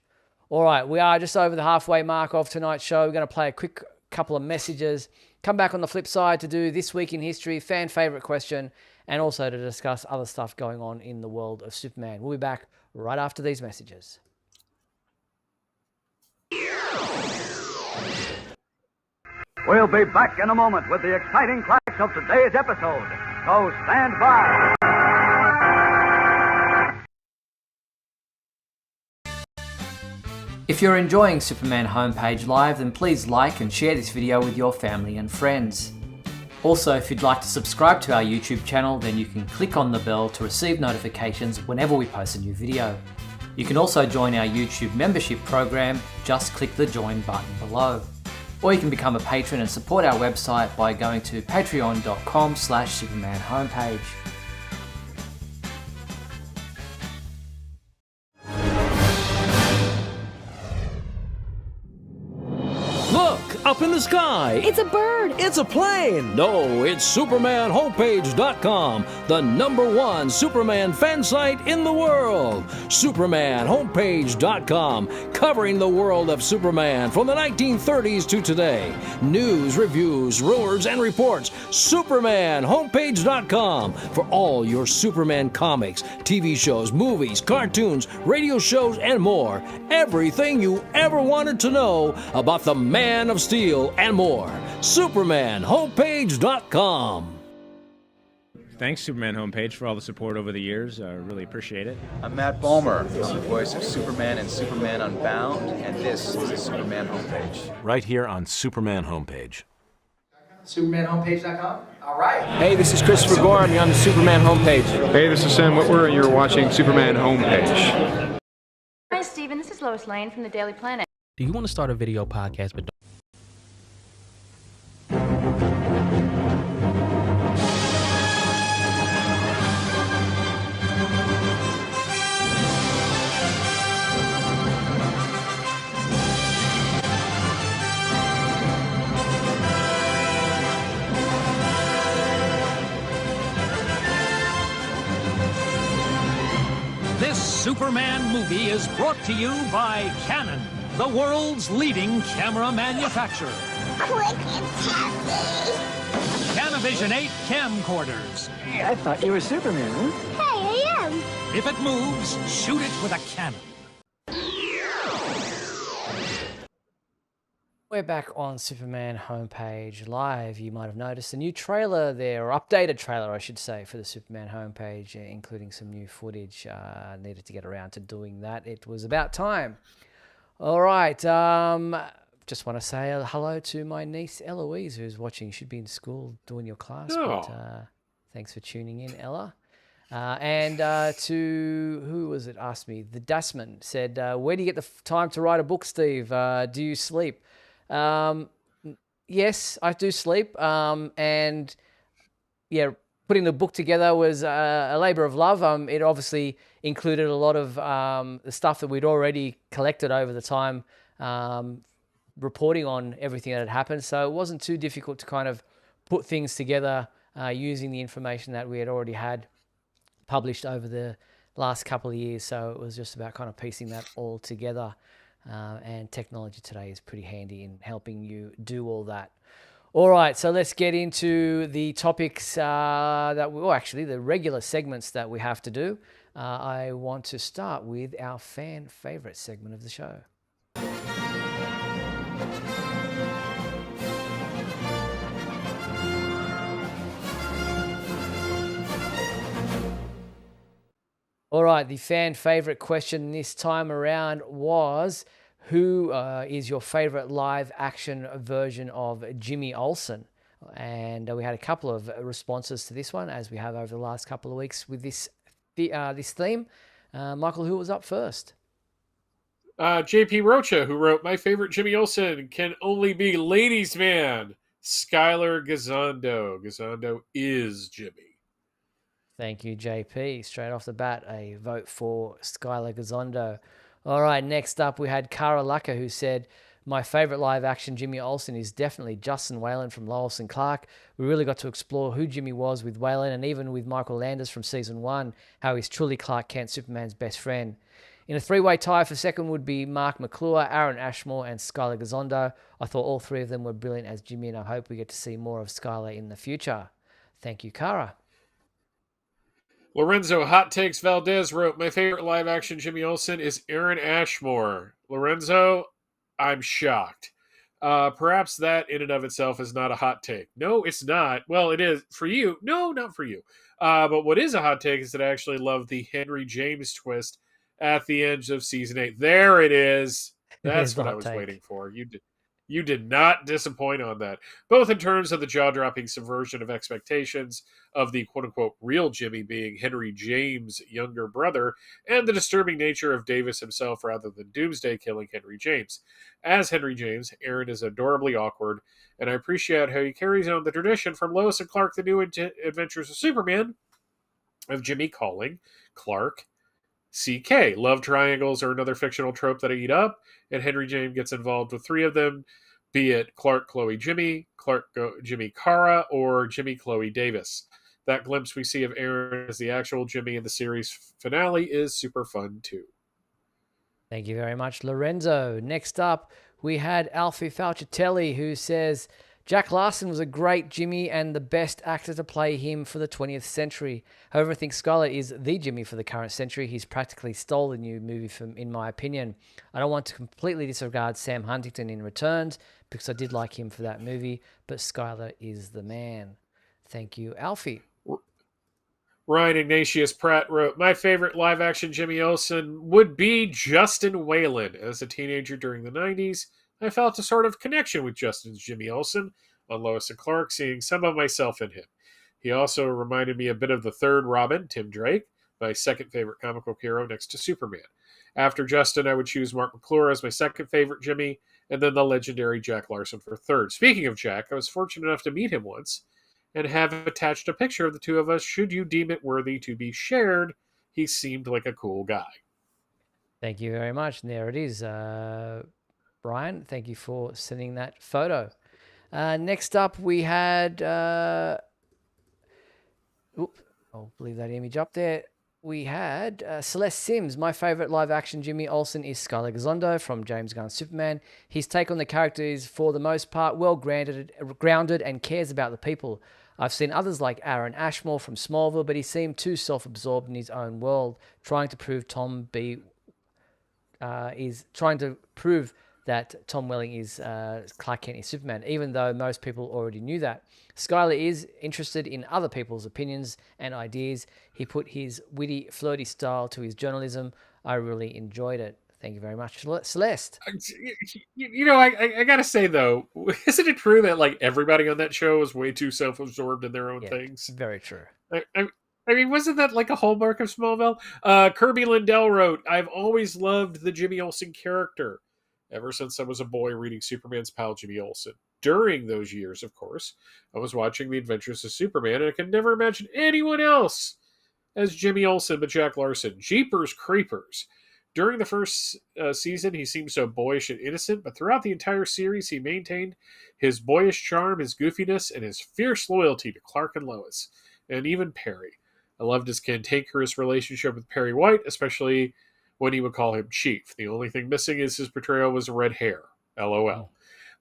S1: All right, we are just over the halfway mark of tonight's show. We're going to play a quick couple of messages, come back on the flip side to do This Week in History, fan favorite question, and also to discuss other stuff going on in the world of Superman. We'll be back right after these messages.
S3: We'll be back in a moment with the exciting climax of today's episode. So stand by.
S1: If you're enjoying Superman Homepage Live, then please like and share this video with your family and friends. Also, if you'd like to subscribe to our YouTube channel, then you can click on the bell to receive notifications whenever we post a new video. You can also join our YouTube membership program, just click the join button below. Or you can become a patron and support our website by going to patreon.com/Superman homepage.
S4: Look, up in the sky.
S5: It's a bird.
S4: It's a plane. No, it's SupermanHomepage.com, the #1 Superman fan site in the world. SupermanHomepage.com, covering the world of Superman from the 1930s to today. News, reviews, rumors, and reports. SupermanHomepage.com for all your Superman comics, TV shows, movies, cartoons, radio shows, and more. Everything you ever wanted to know about the Man of Steel and more. SupermanHomepage.com.
S6: Thanks, Superman Homepage, for all the support over the years. I really appreciate it.
S7: I'm Matt Bomer. I'm the voice of Superman and Superman Unbound, and this is the Superman Homepage.
S8: Right here on Superman Homepage.
S9: SupermanHomepage.com? All right.
S10: Hey, this is Christopher Gorham. on the Superman Homepage.
S11: Hey, this is Sam Whitwer, and you're watching Superman Homepage.
S12: Hi, Stephen. This is Lois Lane from the Daily Planet.
S13: Do you want to start a video podcast but don't?
S14: This Superman movie is brought to you by Canon, the world's leading camera manufacturer.
S15: Quick and happy.
S14: Canavision 8 camcorders.
S9: I thought you were Superman, huh?
S15: Hey, I am.
S14: If it moves, shoot it with a cannon.
S1: We're back on Superman Homepage Live. You might have noticed a new trailer there, or updated trailer, I should say, for the Superman homepage, including some new footage. Needed to get around to doing that. It was about time. All right. Just want to say hello to my niece Eloise, who's watching. You should be in school doing your class.
S2: Oh.
S1: But Thanks for tuning in, Ella. And to, who was it asked me? The Dasman said, where do you get the time to write a book, Steve? Do you sleep? Yes, I do sleep. And yeah, putting the book together was a labor of love. It obviously included a lot of the stuff that we'd already collected over the time, reporting on everything that had happened. So it wasn't too difficult to kind of put things together using the information that we had already had published over the last couple of years. So it was just about kind of piecing that all together. And technology today is pretty handy in helping you do all that. All right, so let's get into the topics actually the regular segments that we have to do. I want to start with our fan favorite segment of the show. All right, the fan favorite question this time around was, who is your favorite live action version of Jimmy Olsen? And we had a couple of responses to this one, as we have over the last couple of weeks with this theme. Michael, who was up first?
S2: JP Rocha, who wrote, my favorite Jimmy Olsen can only be Ladies' Man, Skylar Gazondo. Gazondo is Jimmy.
S1: Thank you, JP. Straight off the bat, a vote for Skylar Gazondo. All right, next up we had Cara Lacka, who said, my favorite live action Jimmy Olsen is definitely Justin Whalen from Lois and Clark. We really got to explore who Jimmy was with Whalen, and even with Michael Landis from season 1, how he's truly Clark Kent, Superman's best friend. In a three-way tie for second would be Mark McClure, Aaron Ashmore, and Skylar Gazondo. I thought all three of them were brilliant as Jimmy, and I hope we get to see more of Skylar in the future. Thank you, Cara.
S2: Lorenzo Hot Takes Valdez wrote, my favorite live-action Jimmy Olsen is Aaron Ashmore. Lorenzo, I'm shocked. Perhaps that in and of itself is not a hot take. No, it's not. Well, it is for you. No, not for you. But what is a hot take is that I actually love the Henry James twist at the end of season 8. There it is. That's what I was waiting for. You did not disappoint on that, both in terms of the jaw-dropping subversion of expectations of the quote-unquote real Jimmy being Henry James' younger brother, and the disturbing nature of Davis himself rather than Doomsday killing Henry James. As Henry James, Aaron is adorably awkward, and I appreciate how he carries on the tradition from Lois and Clark, The New Adventures of Superman, of Jimmy calling Clark CK. Love triangles are another fictional trope that I eat up, and Henry James gets involved with 3 of them, be it Clark, Chloe, Jimmy, Clark, Jimmy, Cara, or Jimmy, Chloe, Davis. That glimpse we see of Aaron as the actual Jimmy in the series finale is super fun too.
S1: Thank you very much, Lorenzo. Next up, we had Alfie Falcitelli, who says, Jack Larson was a great Jimmy and the best actor to play him for the 20th century. However, I think Skylar is the Jimmy for the current century. He's practically stole the new movie, in my opinion. I don't want to completely disregard Sam Huntington in Returns, because I did like him for that movie, but Skylar is the man. Thank you, Alfie.
S2: Ryan Ignatius Pratt wrote, my favorite live-action Jimmy Olsen would be Justin Whalen. As a teenager during the 90s, I felt a sort of connection with Justin's Jimmy Olsen on Lois and Clark, seeing some of myself in him. He also reminded me a bit of the third Robin, Tim Drake, my second favorite comic book hero next to Superman. After Justin, I would choose Mark McClure as my second favorite Jimmy, and then the legendary Jack Larson for third. Speaking of Jack, I was fortunate enough to meet him once and have attached a picture of the two of us should you deem it worthy to be shared. He seemed like a cool guy.
S1: Thank you very much. And there it is. Brian, thank you for sending that photo. Next up, we had... I'll leave that image up there. We had Celeste Sims. My favorite live-action Jimmy Olsen is Skylar Gazondo from James Gunn's Superman. His take on the character is, for the most part, well-grounded and cares about the people. I've seen others like Aaron Ashmore from Smallville, but he seemed too self-absorbed in his own world, trying to prove that Tom Welling is Clark Kent is Superman, even though most people already knew that. Skylar is interested in other people's opinions and ideas. He put his witty, flirty style to his journalism. I really enjoyed it. Thank you very much, Celeste.
S2: I gotta say though, isn't it true that like everybody on that show is way too self-absorbed in their own things?
S1: Very true.
S2: I mean, wasn't that like a hallmark of Smallville? Kirby Lindell wrote, "I've always loved the Jimmy Olsen character, ever since I was a boy reading Superman's pal Jimmy Olsen. During those years, of course, I was watching The Adventures of Superman, and I could never imagine anyone else as Jimmy Olsen but Jack Larson. Jeepers Creepers." During the first season, he seemed so boyish and innocent, but throughout the entire series, he maintained his boyish charm, his goofiness, and his fierce loyalty to Clark and Lois, and even Perry. I loved his cantankerous relationship with Perry White, especially when he would call him Chief. The only thing missing is his portrayal was red hair. LOL.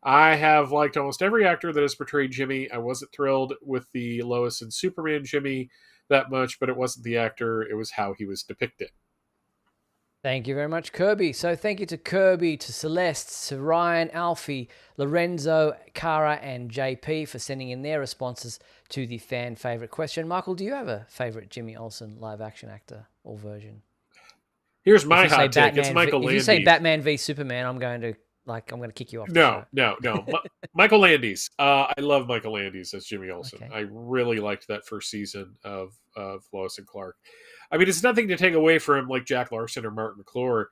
S2: I have liked almost every actor that has portrayed Jimmy. I wasn't thrilled with the Lois and Superman Jimmy that much, but it wasn't the actor, it was how he was depicted.
S1: Thank you very much, Kirby. So thank you to Kirby, to Celeste, to Ryan, Alfie, Lorenzo, Cara, and JP for sending in their responses to the fan favorite question. Michael, do you have a favorite Jimmy Olsen live action actor or version?
S2: Here's my hot take. It's Michael Landis.
S1: If you say Batman v Superman, I'm going to kick you off.
S2: No. Michael Landis. I love Michael Landis as Jimmy Olsen. Okay. I really liked that first season of Lois and Clark. I mean, it's nothing to take away from like Jack Larson or Martin McClure.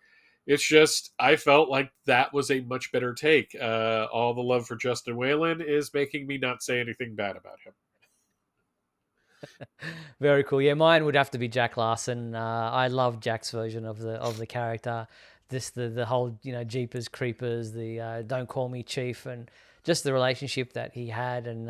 S2: It's just I felt like that was a much better take. All the love for Justin Whalen is making me not say anything bad about him.
S1: Very cool. Yeah, mine would have to be Jack Larson. I love Jack's version of the character. The whole Jeepers Creepers, the Don't Call Me Chief, and just the relationship that he had and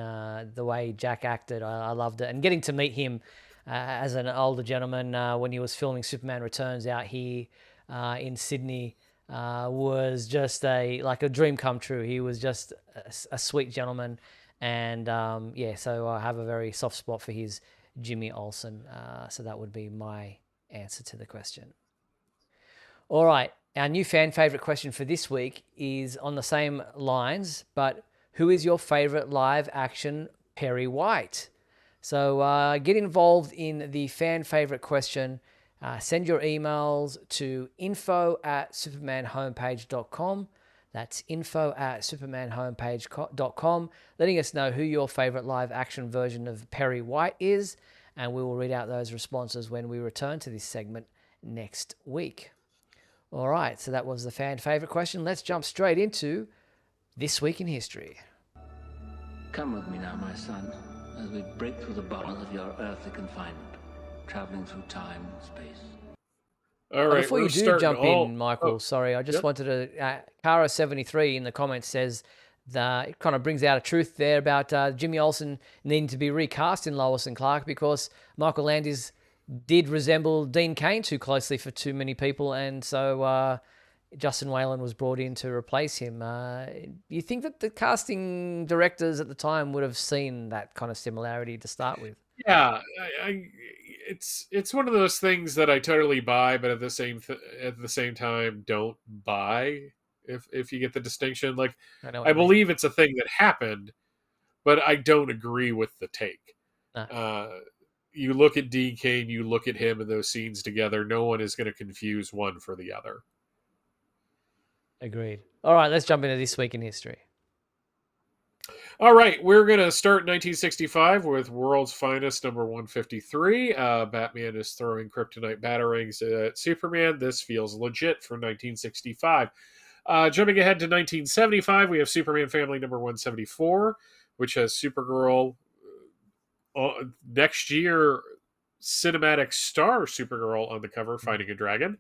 S1: the way Jack acted. I loved it, and getting to meet him as an older gentleman when he was filming Superman Returns out here in Sydney was just a dream come true. He was just a sweet gentleman, and so I have a very soft spot for his Jimmy Olsen. So that would be my answer to the question. All right, our new fan favorite question for this week is on the same lines, but who is your favorite live action Perry White? So get involved in the fan favorite question. Send your emails to info@supermanhomepage.com. That's info@supermanhomepage.com, letting us know who your favorite live action version of Perry White is, and we will read out those responses when we return to this segment next week. All right, so that was the fan favorite question. Let's jump straight into This Week in History.
S5: Come with me now, my son, as we break through the bonds of your earthly confinement, traveling through time and space.
S2: All right,
S1: before you do jump in, Michael, sorry, I just wanted to... Cara73 in the comments says that it kind of brings out a truth there about Jimmy Olsen needing to be recast in Lois and Clark because Michael Landis did resemble Dean Cain too closely for too many people, and so Justin Whalen was brought in to replace him. You think that the casting directors at the time would have seen that kind of similarity to start with?
S2: Yeah, it's one of those things that I totally buy, but at the same time don't buy. If you get the distinction, like I believe it's a thing that happened, but I don't agree with the take. You look at Dean Cain, you look at him and those scenes together. No one is going to confuse one for the other.
S1: Agreed. All right, let's jump into This Week in History.
S2: All right, we're going to start 1965 with World's Finest number 153. Batman is throwing kryptonite batarangs at Superman. This feels legit for 1965. Jumping ahead to 1975, we have Superman Family number 174, which has Supergirl. Next year, cinematic star Supergirl on the cover fighting a dragon.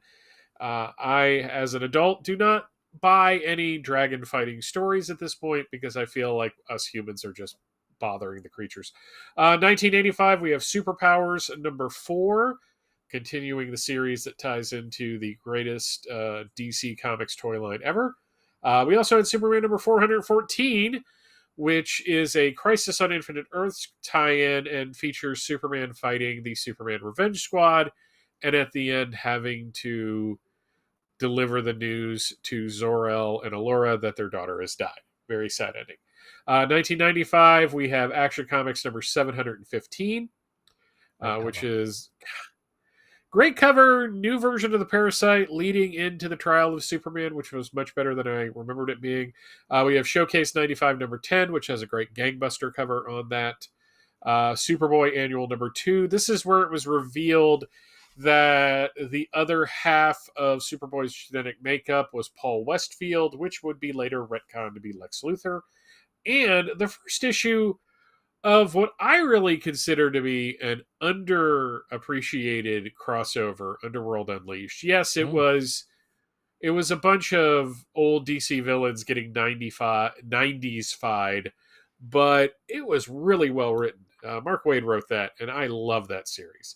S2: I, as an adult, do not buy any dragon fighting stories at this point because I feel like us humans are just bothering the creatures. 1985, we have Superpowers number 4, continuing the series that ties into the greatest DC Comics toy line ever. We also had Superman number 414, which is a Crisis on Infinite Earths tie-in and features Superman fighting the Superman Revenge Squad, and at the end having to deliver the news to Zor-El and Allura that their daughter has died. Very sad ending. 1995, we have Action Comics number 715, which is Great cover, new version of the Parasite leading into the trial of Superman, which was much better than I remembered it being. We have Showcase 95 number 10, which has a great gangbuster cover on that. Superboy Annual number 2. This is where it was revealed that the other half of Superboy's genetic makeup was Paul Westfield, which would be later retconned to be Lex Luthor. And the first issue of what I really consider to be an underappreciated crossover, Underworld Unleashed. Yes, it was a bunch of old DC villains getting 90s-fied, but it was really well written. Mark Waid wrote that, and I love that series.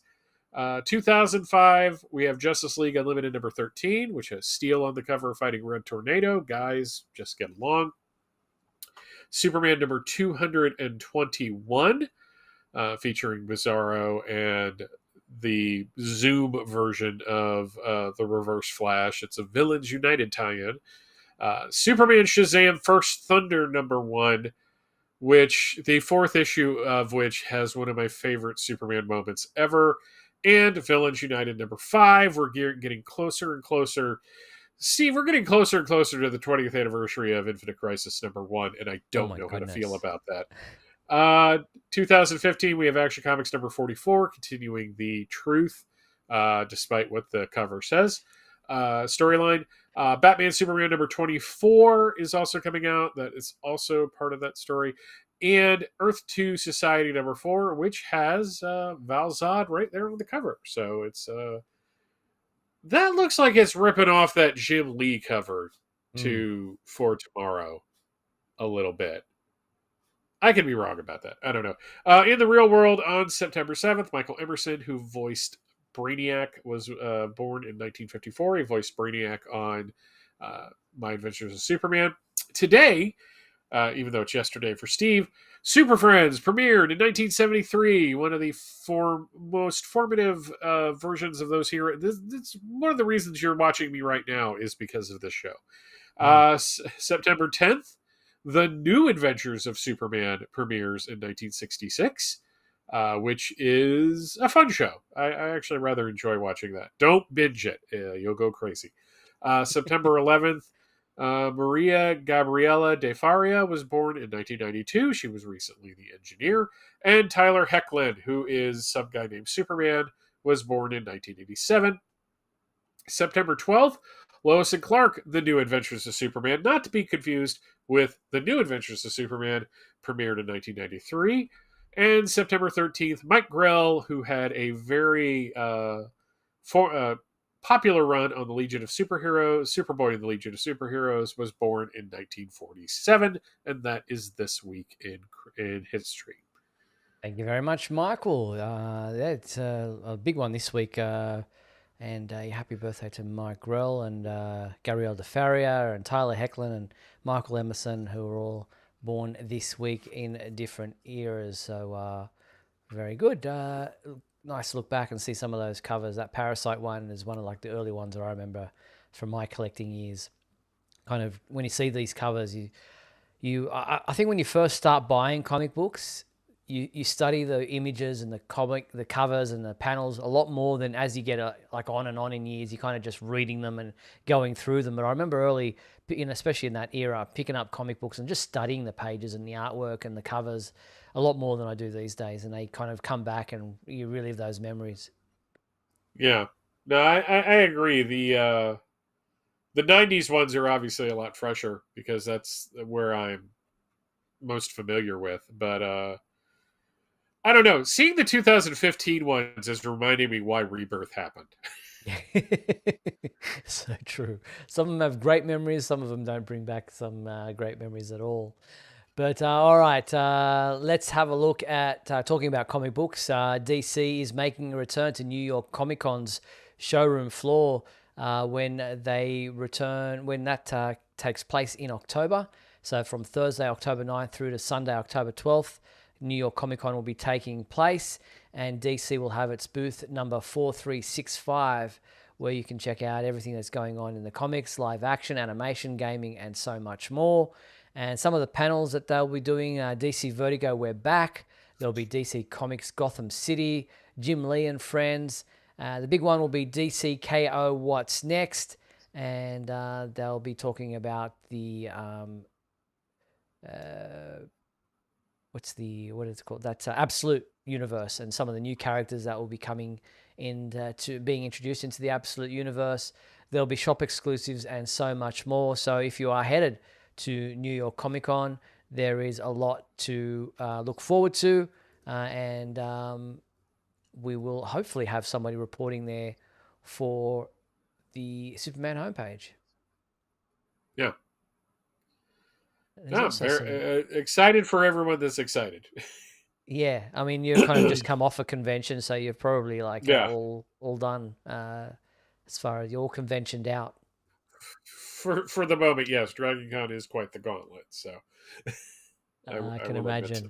S2: 2005, we have Justice League Unlimited number 13, which has Steel on the cover fighting Red Tornado. Guys, just get along. Superman number 221, featuring Bizarro and the Zoom version of the Reverse Flash. It's a Villains United tie-in. Superman Shazam First Thunder number 1, which the 4th issue of which has one of my favorite Superman moments ever. And Villains United number 5. We're getting closer and closer. Steve, we're getting closer and closer to the 20th anniversary of Infinite Crisis number 1, and I don't know how to feel about that. 2015, we have Action Comics number 44, continuing the truth, despite what the cover says. Storyline. Batman Superman number 24 is also coming out. That is also part of that story. And Earth 2 Society number 4, which has Val Zod right there on the cover. So it's... that looks like it's ripping off that Jim Lee cover for tomorrow a little bit. I could be wrong about that. I don't know. In the real world, on September 7th, Michael Emerson, who voiced Brainiac, was born in 1954. He voiced Brainiac on My Adventures of Superman. Today, even though it's yesterday for Steve, Super Friends premiered in 1973. One of the most formative versions of those here. This one of the reasons you're watching me right now is because of this show. September 10th, The New Adventures of Superman premieres in 1966, which is a fun show. I actually rather enjoy watching that. Don't binge it. You'll go crazy. September 11th, Maria Gabriela De Faria was born in 1992. She was recently the engineer. And Tyler Hoechlin, who is some guy named Superman, was born in 1987. September 12th, Lois and Clark, The New Adventures of Superman, not to be confused with The New Adventures of Superman, premiered in 1993. And September 13th, Mike Grell, who had a very popular run on the Legion of Superheroes, Superboy in the Legion of Superheroes, was born in 1947, and that is this week in history.
S1: Thank you very much, Michael. That's a big one this week, and happy birthday to Mike Grell and Gabrielle De Faria and Tyler Hoechlin and Michael Emerson, who are all born this week in different eras. So very good. Nice to look back and see some of those covers. That Parasite one is one of like the early ones that I remember from my collecting years. Kind of when you see these covers, I think when you first start buying comic books, you study the images and the covers and the panels a lot more than as you get on and on in years. You're kind of just reading them and going through them. But I remember early, especially in that era, picking up comic books and just studying the pages and the artwork and the covers a lot more than I do these days. And they kind of come back and you relive those memories.
S2: Yeah, no, I agree. The 90s ones are obviously a lot fresher because that's where I'm most familiar with. But I don't know. Seeing the 2015 ones is reminding me why Rebirth happened.
S1: So true. Some of them have great memories. Some of them don't bring back some great memories at all. But all right, let's have a look at talking about comic books. DC is making a return to New York Comic Con's showroom floor when they return, when that takes place in October. So from Thursday, October 9th through to Sunday, October 12th, New York Comic Con will be taking place, and DC will have its booth number 4365, where you can check out everything that's going on in the comics, live action, animation, gaming, and so much more. And some of the panels that they'll be doing, DC Vertigo, We're Back. There'll be DC Comics Gotham City, Jim Lee and Friends, The big one will be DCKO What's Next, and they'll be talking about the what is it called? That's Absolute Universe, and some of the new characters that will be coming in to being introduced into the Absolute Universe. There'll be shop exclusives and so much more. So if you are headed to New York Comic Con, there is a lot to look forward to, and we will hopefully have somebody reporting there for the Superman homepage.
S2: Yeah. I'm very excited for everyone that's excited.
S1: Yeah, I mean, you've kind of just come off a convention, so you're probably like all done as far as you're all conventioned out.
S2: For the moment, yes, Dragon Con is quite the gauntlet. So
S1: I can imagine.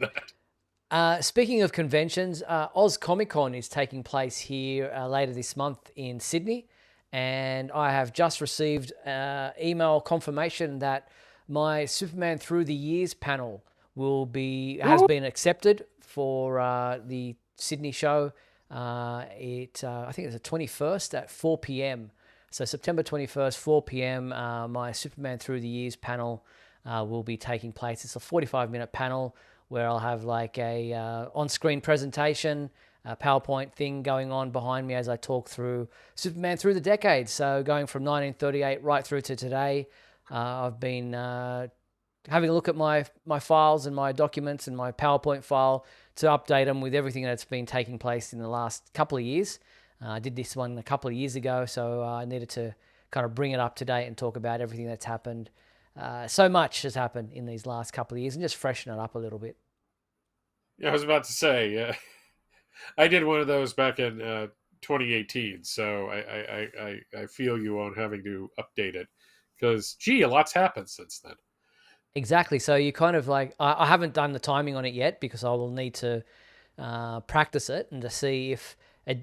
S1: Speaking of conventions, Oz Comic Con is taking place here later this month in Sydney, and I have just received email confirmation that my Superman Through the Years panel has been accepted for the Sydney show. I think it's the 21st at 4 p.m. So September 21st, 4 p.m. My Superman Through the Years panel will be taking place. It's a 45-minute panel where I'll have like a on-screen presentation, a PowerPoint thing going on behind me as I talk through Superman through the decades. So going from 1938 right through to today, I've been having a look at my files and my documents and my PowerPoint file to update them with everything that's been taking place in the last couple of years. I did this one a couple of years ago, so I needed to kind of bring it up to date and talk about everything that's happened. So much has happened in these last couple of years, and just freshen it up a little bit.
S2: Yeah, I was about to say, I did one of those back in 2018, so I feel you on having to update it because, gee, a lot's happened since then.
S1: Exactly. So you kind of like, I haven't done the timing on it yet because I will need to practice it and to see if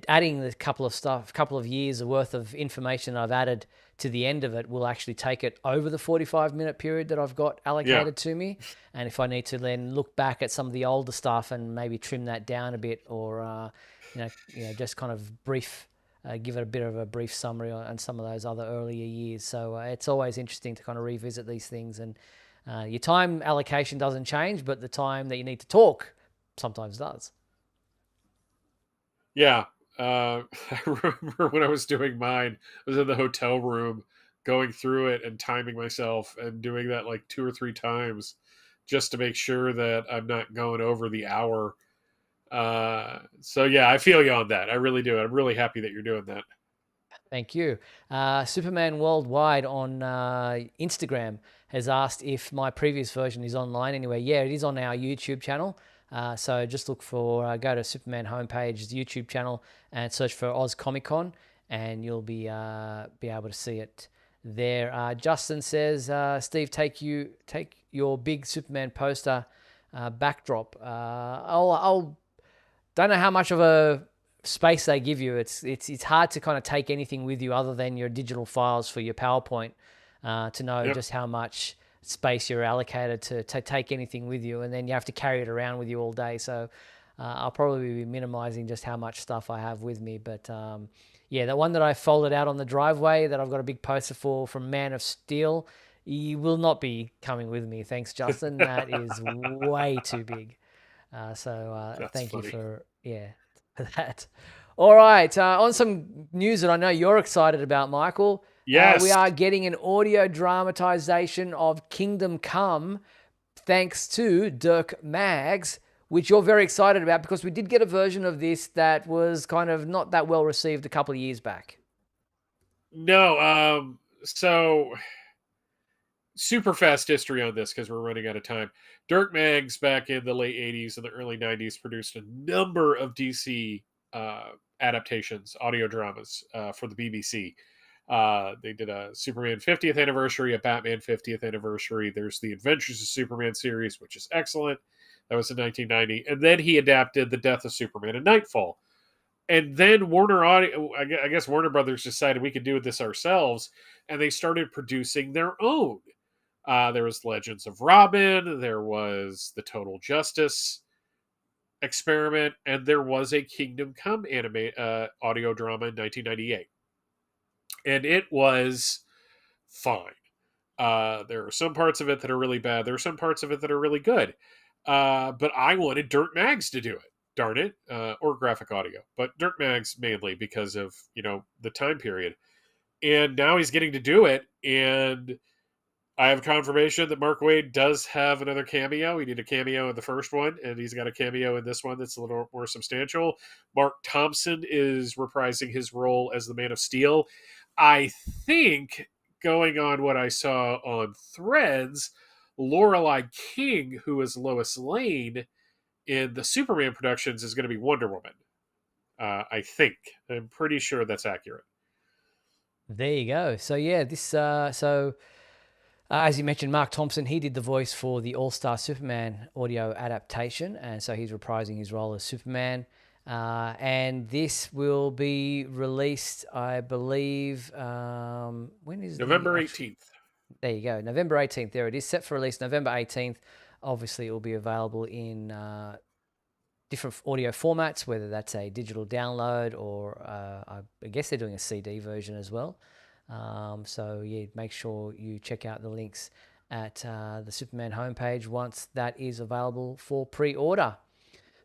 S1: adding the couple of years worth of information I've added to the end of it will actually take it over the 45-minute period that I've got allocated to me. And if I need to then look back at some of the older stuff and maybe trim that down a bit, or just kind of give it a bit of a brief summary on some of those other earlier years. So it's always interesting to kind of revisit these things, and your time allocation doesn't change, but the time that you need to talk sometimes does.
S2: Yeah. I remember when I was doing mine, I was in the hotel room going through it and timing myself and doing that like 2 or 3 times just to make sure that I'm not going over the hour. So yeah, I feel you on that. I really do. I'm really happy that you're doing that.
S1: Thank you. Superman Worldwide on Instagram has asked if my previous version is online anywhere. Yeah, it is on our YouTube channel. So just look for, go to Superman Homepage's YouTube channel and search for Oz Comic Con, and you'll be able to see it there. Justin says, Steve, take your big Superman poster backdrop. I'll don't know how much of a space they give you. It's hard to kind of take anything with you other than your digital files for your PowerPoint to know just how much space you're allocated to take anything with you, and then you have to carry it around with you all day. So I'll probably be minimizing just how much stuff I have with me. But the one that I folded out on the driveway that I've got a big poster for from Man of Steel, you will not be coming with me. Thanks, Justin. That is way too big. Thank you for that. All right, on some news that I know you're excited about, Michael.
S2: Yes.
S1: We are getting an audio dramatization of Kingdom Come, thanks to Dirk Maggs, which you're very excited about because we did get a version of this that was kind of not that well received a couple of years back.
S2: No, so super fast history on this because we're running out of time. Dirk Maggs back in the late 80s and the early 90s produced a number of DC adaptations, audio dramas for the BBC. They did a Superman 50th anniversary, a Batman 50th anniversary. There's the Adventures of Superman series, which is excellent. That was in 1990. And then he adapted The Death of Superman and Nightfall. And then I guess Warner Brothers decided we could do this ourselves, and they started producing their own. There was Legends of Robin. There was the Total Justice experiment, and there was a Kingdom Come audio drama in 1998. And it was fine. There are some parts of it that are really bad. There are some parts of it that are really good. But I wanted Dirt Mags to do it. Darn it. Or graphic audio. But Dirt Mags mainly because of, the time period. And now he's getting to do it. And I have confirmation that Mark Waid does have another cameo. He did a cameo in the first one, and he's got a cameo in this one that's a little more substantial. Mark Thompson is reprising his role as the Man of Steel. I think, going on what I saw on Threads, Lorelei King, who is Lois Lane in the Superman productions, is going to be Wonder Woman. I think. I'm pretty sure that's accurate.
S1: There you go. So yeah, this as you mentioned, Mark Thompson, he did the voice for the All-Star Superman audio adaptation, and so he's reprising his role as Superman. And this will be released, I believe, when is
S2: November 18th.
S1: There you go, November 18th. There it is, set for release November 18th. Obviously, it will be available in different audio formats, whether that's a digital download or I guess they're doing a CD version as well. So yeah, make sure you check out the links at the Superman homepage once that is available for pre-order.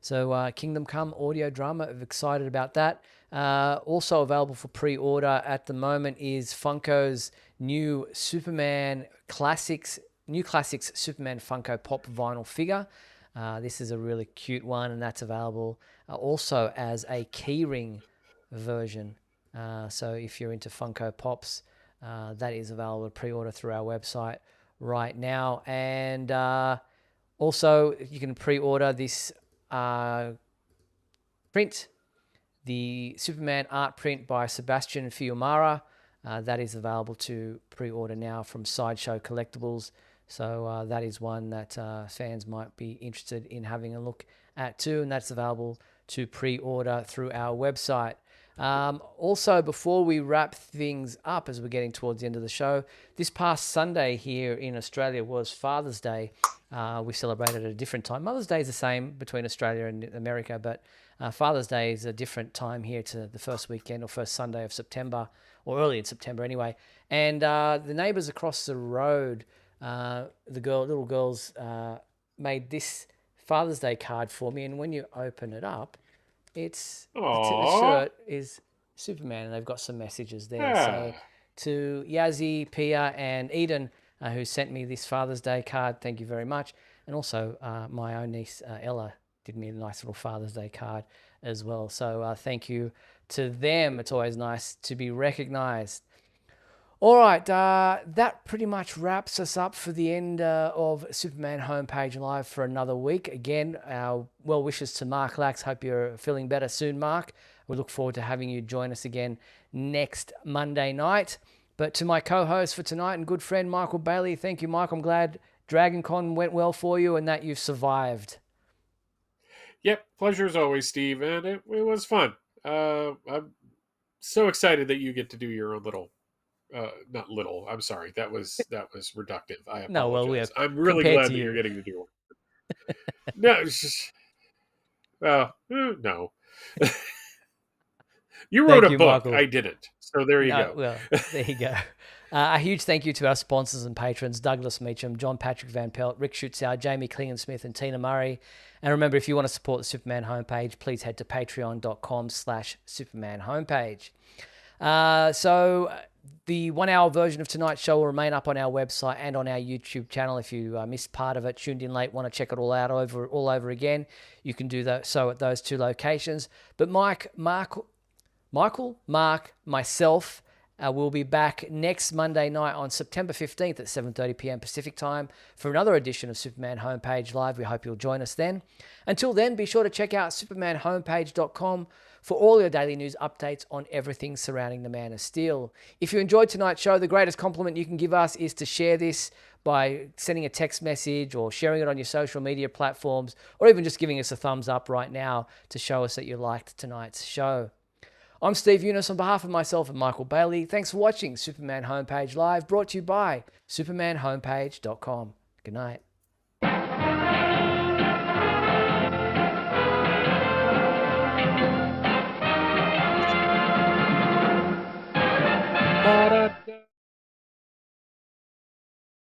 S1: So Kingdom Come audio drama, I'm excited about that. Also available for pre-order at the moment is Funko's new Classics Superman Funko Pop vinyl figure. This is a really cute one, and that's available also as a keyring version. So if you're into Funko Pops, that is available to pre-order through our website right now. And also, you can pre-order this print, the Superman art print by Sebastian Fiumara. That is available to pre-order now from Sideshow Collectibles. So that is one that fans might be interested in having a look at too, and that's available to pre-order through our website. Also, before we wrap things up, as we're getting towards the end of the show, this past Sunday here in Australia was Father's Day. We celebrated at a different time. Mother's Day is the same between Australia and America, but Father's Day is a different time here to the first weekend or first Sunday of September, or early in September anyway. And the neighbours across the road, little girls made this Father's Day card for me, and when you open it up, the shirt is Superman, and they've got some messages there.
S2: Yeah.
S1: So to Yazzie, Pia, and Eden, who sent me this Father's Day card, thank you very much. And also my own niece, Ella, did me a nice little Father's Day card as well. So thank you to them. It's always nice to be recognized. All right, that pretty much wraps us up for the end of Superman Homepage Live for another week. Again, our well wishes to Mark Lax. Hope you're feeling better soon, Mark. We look forward to having you join us again next Monday night. But to my co-host for tonight and good friend Michael Bailey, thank you, Mike. I'm glad Dragon Con went well for you and that you've survived.
S2: Yep, pleasure as always, Steve, and it was fun. I'm so excited that you get to do your own little. Not little. I'm sorry. That was reductive. I apologize.
S1: No, well,
S2: I'm really glad that you're getting to do it. No, it's just, no. You wrote a book. Michael. I didn't. So there you go.
S1: Well, there you go. A huge thank you to our sponsors and patrons, Douglas Meacham, John Patrick Van Pelt, Rick Schutzow, Jamie Klingon-Smith, and Tina Murray. And remember, if you want to support the Superman homepage, please head to patreon.com/Superman homepage. So the 1 hour version of tonight's show will remain up on our website and on our YouTube channel. If you missed part of it, tuned in late, want to check it all out all over again, you can do that so at those two locations. But Michael, Mark, myself will be back next Monday night on September 15th at 7:30 p.m. Pacific time for another edition of Superman Homepage Live. We hope you'll join us then. Until then, be sure to check out supermanhomepage.com for all your daily news updates on everything surrounding the Man of Steel. If you enjoyed tonight's show, the greatest compliment you can give us is to share this by sending a text message or sharing it on your social media platforms, or even just giving us a thumbs up right now to show us that you liked tonight's show. I'm Steve Eunice on behalf of myself and Michael Bailey. Thanks for watching Superman Homepage Live, brought to you by supermanhomepage.com. Good night.